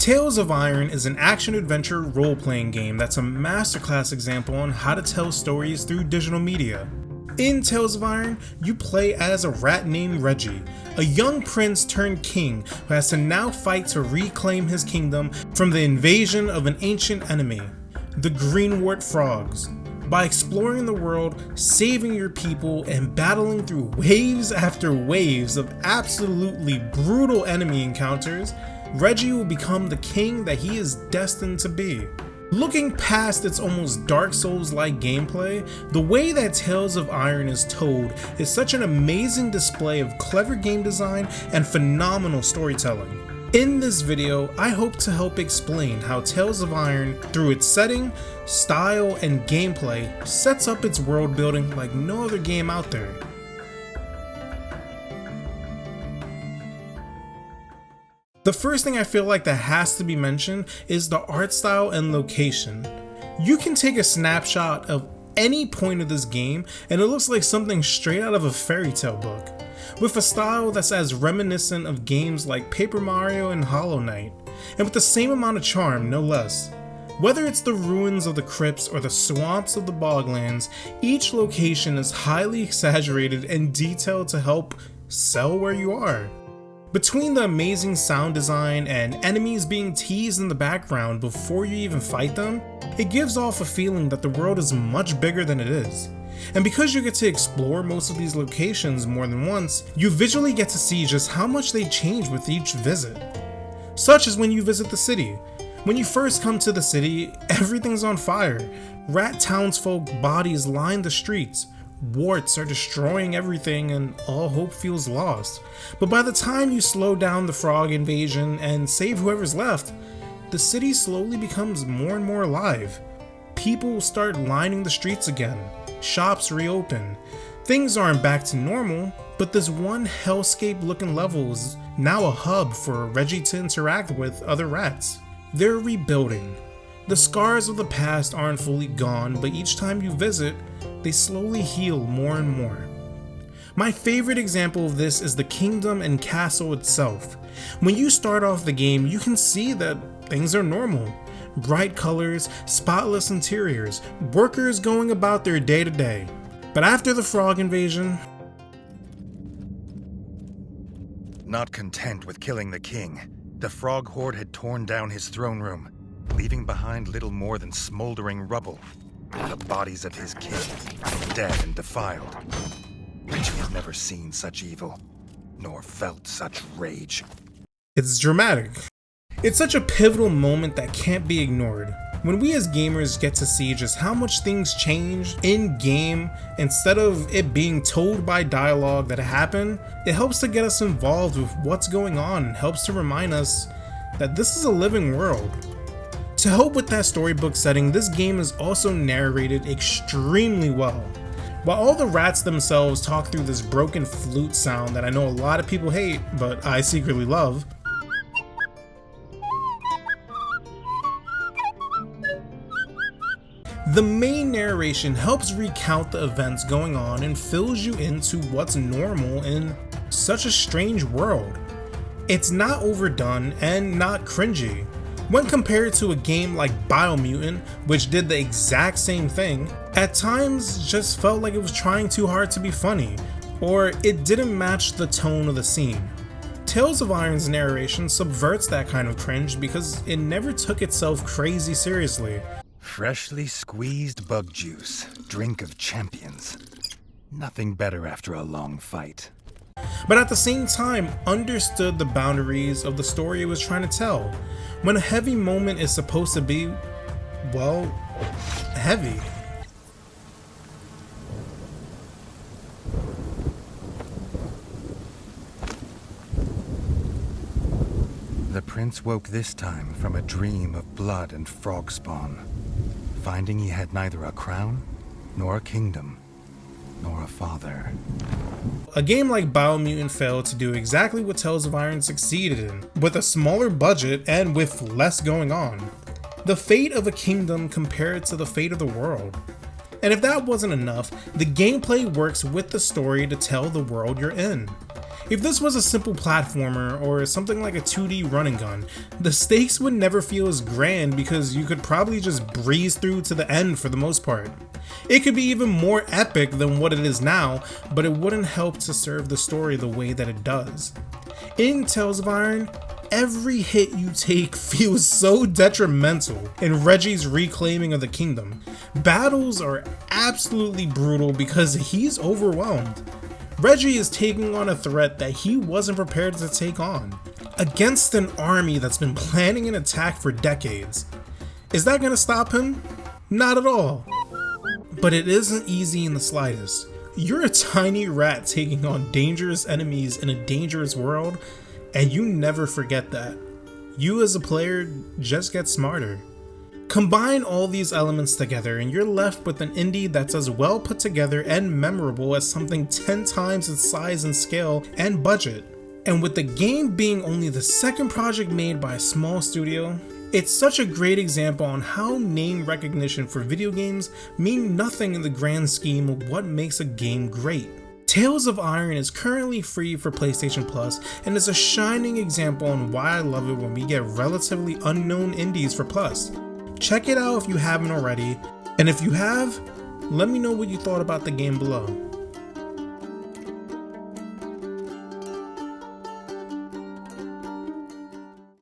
Tales of Iron is an action-adventure role-playing game that's a masterclass example on how to tell stories through digital media. In Tales of Iron, you play as a rat named Reggie, a young prince turned king who has to now fight to reclaim his kingdom from the invasion of an ancient enemy, the Greenwort Frogs. By exploring the world, saving your people, and battling through waves after waves of absolutely brutal enemy encounters, Reggie will become the king that he is destined to be. Looking past its almost Dark Souls-like gameplay, the way that Tales of Iron is told is such an amazing display of clever game design and phenomenal storytelling. In this video, I hope to help explain how Tales of Iron, through its setting, style, and gameplay, sets up its world building like no other game out there. The first thing I feel like that has to be mentioned is the art style and location. You can take a snapshot of any point of this game and it looks like something straight out of a fairy tale book, with a style that's as reminiscent of games like Paper Mario and Hollow Knight, and with the same amount of charm, no less. Whether it's the ruins of the crypts or the swamps of the boglands, each location is highly exaggerated and detailed to help sell where you are. Between the amazing sound design and enemies being teased in the background before you even fight them, it gives off a feeling that the world is much bigger than it is. And because you get to explore most of these locations more than once, you visually get to see just how much they change with each visit. Such as when you visit the city. When you first come to the city, everything's on fire. Rat townsfolk bodies line the streets. Warts are destroying everything and all hope feels lost. But by the time you slow down the frog invasion and save whoever's left, the city slowly becomes more and more alive. People start lining the streets again, shops reopen. Things aren't back to normal, but this one hellscape looking level is now a hub for Reggie to interact with other rats. They're rebuilding. The scars of the past aren't fully gone, but each time you visit, they slowly heal more and more. My favorite example of this is the kingdom and castle itself. When you start off the game, you can see that things are normal. Bright colors, spotless interiors, workers going about their day to day. But after the frog invasion... Not content with killing the king, the frog horde had torn down his throne room, leaving behind little more than smoldering rubble. The bodies of his king, dead and defiled. Reggie has never seen such evil, nor felt such rage. It's dramatic. It's such a pivotal moment that can't be ignored. When we as gamers get to see just how much things change in-game instead of it being told by dialogue that happened, it helps to get us involved with what's going on and helps to remind us that this is a living world. To help with that storybook setting, this game is also narrated extremely well. While all the rats themselves talk through this broken flute sound that I know a lot of people hate, but I secretly love, the main narration helps recount the events going on and fills you into what's normal in such a strange world. It's not overdone and not cringy. When compared to a game like Biomutant, which did the exact same thing, at times just felt like it was trying too hard to be funny, or it didn't match the tone of the scene. Tales of Iron's narration subverts that kind of cringe because it never took itself crazy seriously. Freshly squeezed bug juice, drink of champions. Nothing better after a long fight. But at the same time, understood the boundaries of the story it was trying to tell. When a heavy moment is supposed to be, well, heavy. The prince woke this time from a dream of blood and frog spawn, finding he had neither a crown, nor a kingdom, nor a father. A game like Biomutant failed to do exactly what Tales of Iron succeeded in, with a smaller budget and with less going on. The fate of a kingdom compared to the fate of the world. And if that wasn't enough, the gameplay works with the story to tell the world you're in. If this was a simple platformer or something like a 2D run and gun, the stakes would never feel as grand because you could probably just breeze through to the end for the most part. It could be even more epic than what it is now, but it wouldn't help to serve the story the way that it does. In Tales of Iron, every hit you take feels so detrimental in Reggie's reclaiming of the kingdom. Battles are absolutely brutal because he's overwhelmed. Reggie is taking on a threat that he wasn't prepared to take on, against an army that's been planning an attack for decades. Is that gonna stop him? Not at all. But it isn't easy in the slightest. You're a tiny rat taking on dangerous enemies in a dangerous world, and you never forget that. You as a player just get smarter. Combine all these elements together and you're left with an indie that's as well put together and memorable as something 10 times its size and scale and budget. And with the game being only the second project made by a small studio, it's such a great example on how name recognition for video games mean nothing in the grand scheme of what makes a game great. Tales of Iron is currently free for PlayStation Plus and is a shining example on why I love it when we get relatively unknown indies for Plus. Check it out if you haven't already, and if you have, let me know what you thought about the game below.